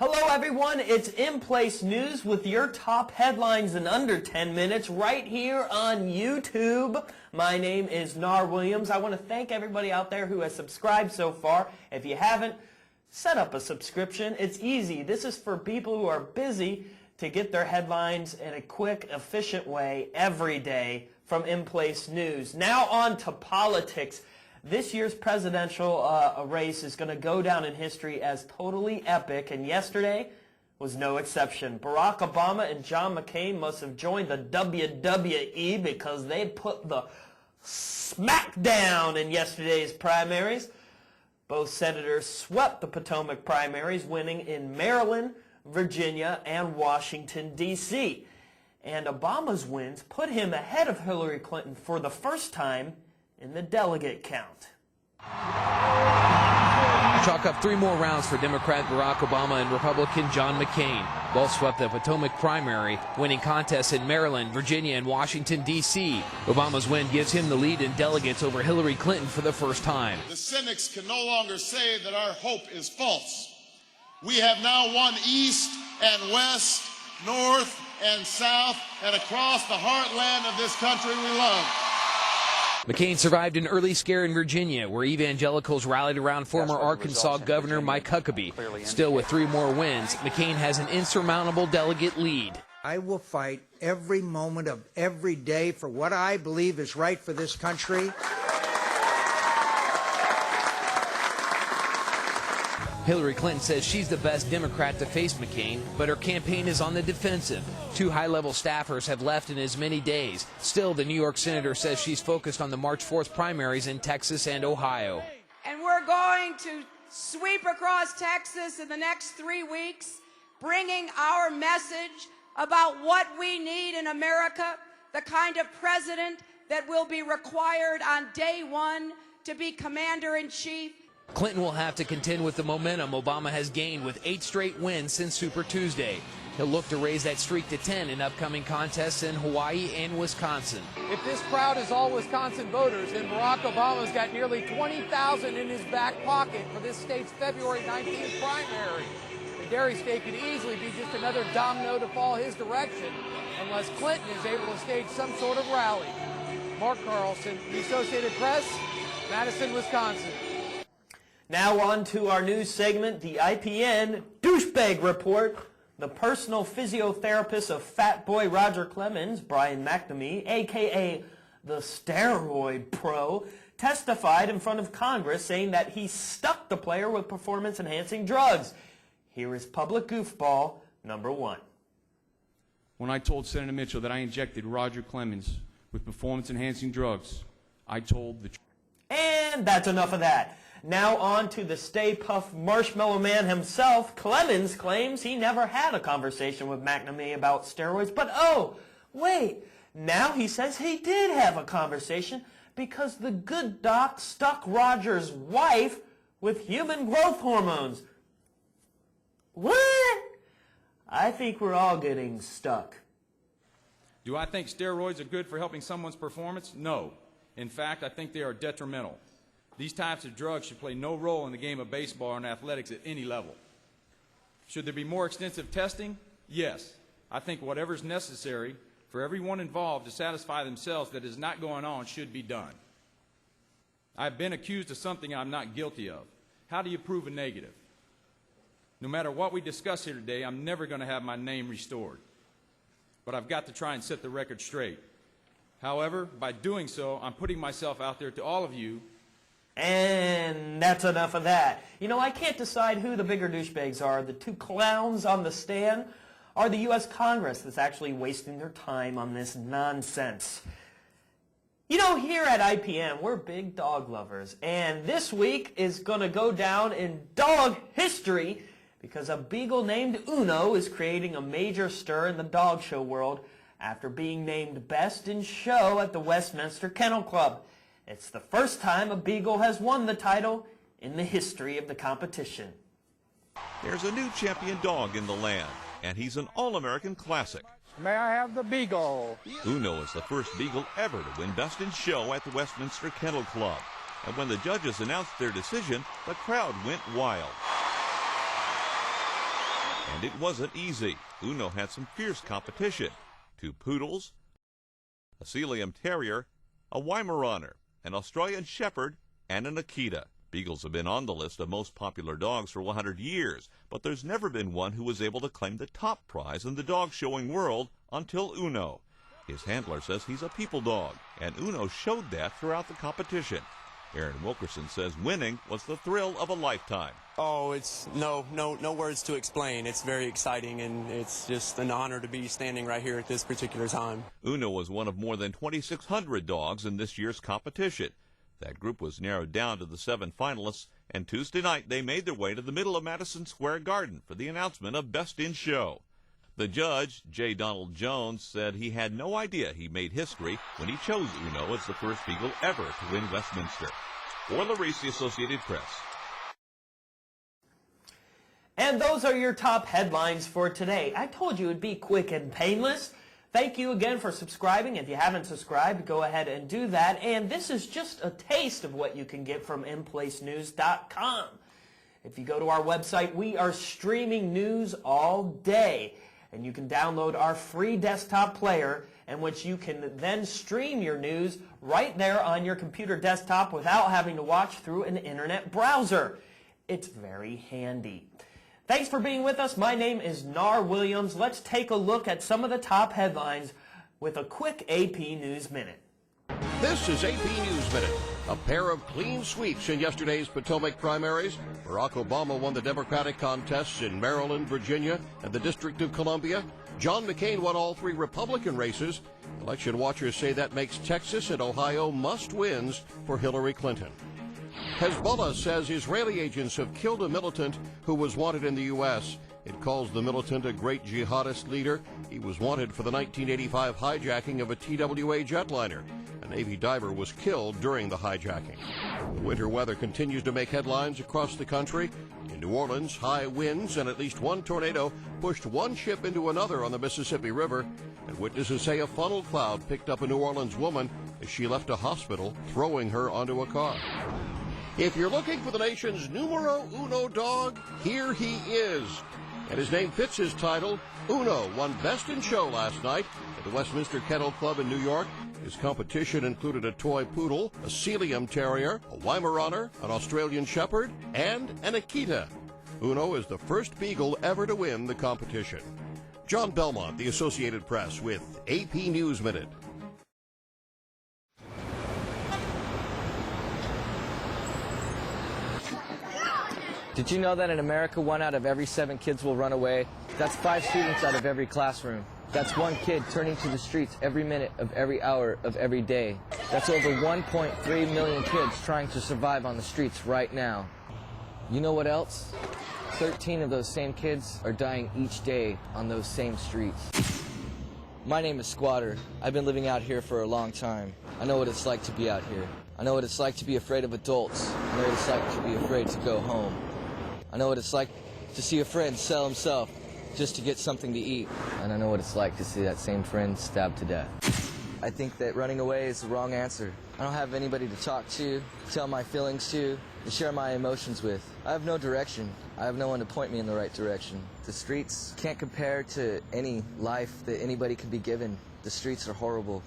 Hello everyone, it's In Place News with your top headlines in under 10 minutes right here on YouTube. My name is Nar Williams. I want to thank everybody out there who has subscribed so far. If you haven't, set up a subscription. It's easy. This is for people who are busy to get their headlines in a quick, efficient way every day from In Place News. Now on to politics. This year's presidential race is going to go down in history as totally epic, and yesterday was no exception. Barack Obama and John McCain must have joined the WWE because they put the smackdown in yesterday's primaries. Both senators swept the Potomac primaries, winning in Maryland, Virginia, and Washington, D.C. And Obama's wins put him ahead of Hillary Clinton for the first time in the delegate count. Chalk up 3 more rounds for Democrat Barack Obama and Republican John McCain. Both swept the Potomac primary, winning contests in Maryland, Virginia, and Washington, D.C. Obama's win gives him the lead in delegates over Hillary Clinton for the first time. The cynics can no longer say that our hope is false. We have now won east and west, north and south, and across the heartland of this country we love. McCain survived an early scare in Virginia, where evangelicals rallied around former Arkansas Governor Mike Huckabee. Still, with 3 more wins, McCain has an insurmountable delegate lead. I will fight every moment of every day for what I believe is right for this country. Hillary Clinton says she's the best Democrat to face McCain, but her campaign is on the defensive. 2 high-level staffers have left in as many days. Still, the New York senator says she's focused on the March 4th primaries in Texas and Ohio. And we're going to sweep across Texas in the next 3 weeks, bringing our message about what we need in America, the kind of president that will be required on day 1 to be commander-in-chief. Clinton will have to contend with the momentum Obama has gained with 8 straight wins since Super Tuesday. He'll look to raise that streak to 10 in upcoming contests in Hawaii and Wisconsin. If this crowd is all Wisconsin voters, then Barack Obama's got nearly 20,000 in his back pocket for this state's February 19th primary. The dairy state could easily be just another domino to fall his direction unless Clinton is able to stage some sort of rally. Mark Carlson, The Associated Press, Madison, Wisconsin. Now on to our news segment, the IPN Douchebag Report. The personal physiotherapist of Fat Boy Roger Clemens, Brian McNamee, a.k.a. the steroid pro, testified in front of Congress saying that he stuck the player with performance-enhancing drugs. Here is public goofball number 1. When I told Senator Mitchell that I injected Roger Clemens with performance-enhancing drugs, I told the truth. And that's enough of that. Now on to the Stay Puft Marshmallow Man himself. Clemens claims he never had a conversation with McNamee about steroids, but oh, wait, now he says he did have a conversation because the good doc stuck Roger's wife with human growth hormones. What? I think we're all getting stuck. Do I think steroids are good for helping someone's performance? No. In fact, I think they are detrimental. These types of drugs should play no role in the game of baseball and athletics at any level. Should there be more extensive testing? Yes. I think whatever's necessary for everyone involved to satisfy themselves that is not going on should be done. I've been accused of something I'm not guilty of. How do you prove a negative? No matter what we discuss here today, I'm never going to have my name restored. But I've got to try and set the record straight. However, by doing so, I'm putting myself out there to all of you. And that's enough of that. You know, I can't decide who the bigger douchebags are. The 2 clowns on the stand or the U.S. Congress that's actually wasting their time on this nonsense. You know, here at IPM, we're big dog lovers. And this week is going to go down in dog history because a beagle named Uno is creating a major stir in the dog show world after being named Best in Show at the Westminster Kennel Club. It's the first time a beagle has won the title in the history of the competition. There's a new champion dog in the land, and he's an all-American classic. May I have the beagle? Uno is the first beagle ever to win Best in Show at the Westminster Kennel Club. And when the judges announced their decision, the crowd went wild. And it wasn't easy. Uno had some fierce competition. 2 poodles, a Sealyham Terrier, a Weimaraner, an Australian Shepherd, and an Akita. Beagles have been on the list of most popular dogs for 100 years, but there's never been one who was able to claim the top prize in the dog showing world until Uno. His handler says he's a people dog, and Uno showed that throughout the competition. Aaron Wilkerson says winning was the thrill of a lifetime. Oh, it's no words to explain. It's very exciting, and it's just an honor to be standing right here at this particular time. Uno was one of more than 2,600 dogs in this year's competition. That group was narrowed down to the 7 finalists, and Tuesday night they made their way to the middle of Madison Square Garden for the announcement of Best in Show. The judge, J. Donald Jones, said he had no idea he made history when he chose Uno as the first Beagle ever to win Westminster. For Larice, the Associated Press. And those are your top headlines for today. I told you it would be quick and painless. Thank you again for subscribing. If you haven't subscribed, go ahead and do that. And this is just a taste of what you can get from iNPLACENEWS.com. If you go to our website, we are streaming news all day. And you can download our free desktop player, in which you can then stream your news right there on your computer desktop without having to watch through an internet browser. It's very handy. Thanks for being with us. My name is Nar Williams. Let's take a look at some of the top headlines with a quick AP News Minute. This is AP News Minute. A pair of clean sweeps in yesterday's Potomac primaries. Barack Obama won the Democratic contests in Maryland, Virginia, and the District of Columbia. John McCain won all 3 Republican races. Election watchers say that makes Texas and Ohio must-wins for Hillary Clinton. Hezbollah says Israeli agents have killed a militant who was wanted in the U.S. It calls the militant a great jihadist leader. He was wanted for the 1985 hijacking of a TWA jetliner. A Navy diver was killed during the hijacking. Winter weather continues to make headlines across the country. In New Orleans, high winds and at least 1 tornado pushed 1 ship into another on the Mississippi River. And witnesses say a funnel cloud picked up a New Orleans woman as she left a hospital, throwing her onto a car. If you're looking for the nation's numero uno dog, here he is. And his name fits his title. Uno won Best in Show last night at the Westminster Kennel Club in New York. His competition included a toy poodle, a Sealyham Terrier, a Weimaraner, an Australian Shepherd, and an Akita. Uno is the first Beagle ever to win the competition. John Belmont, The Associated Press, with AP News Minute. Did you know that in America, 1 out of every 7 kids will run away? That's 5 students out of every classroom. That's 1 kid turning to the streets every minute of every hour of every day. That's over 1.3 million kids trying to survive on the streets right now. You know what else? 13 of those same kids are dying each day on those same streets. My name is Squatter. I've been living out here for a long time. I know what it's like to be out here. I know what it's like to be afraid of adults. I know what it's like to be afraid to go home. I know what it's like to see a friend sell himself just to get something to eat. And I know what it's like to see that same friend stabbed to death. I think that running away is the wrong answer. I don't have anybody to talk to, tell my feelings to share my emotions with. I have no direction. I have no one to point me in the right direction. The streets can't compare to any life that anybody can be given. The streets are horrible.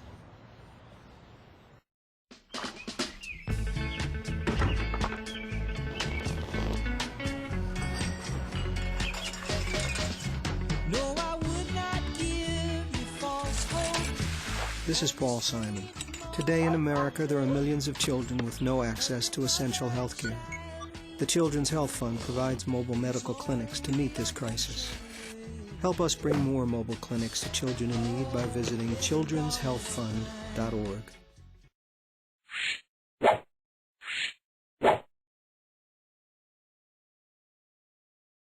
This is Paul Simon. Today in America, there are millions of children with no access to essential health care. The Children's Health Fund provides mobile medical clinics to meet this crisis. Help us bring more mobile clinics to children in need by visiting childrenshealthfund.org.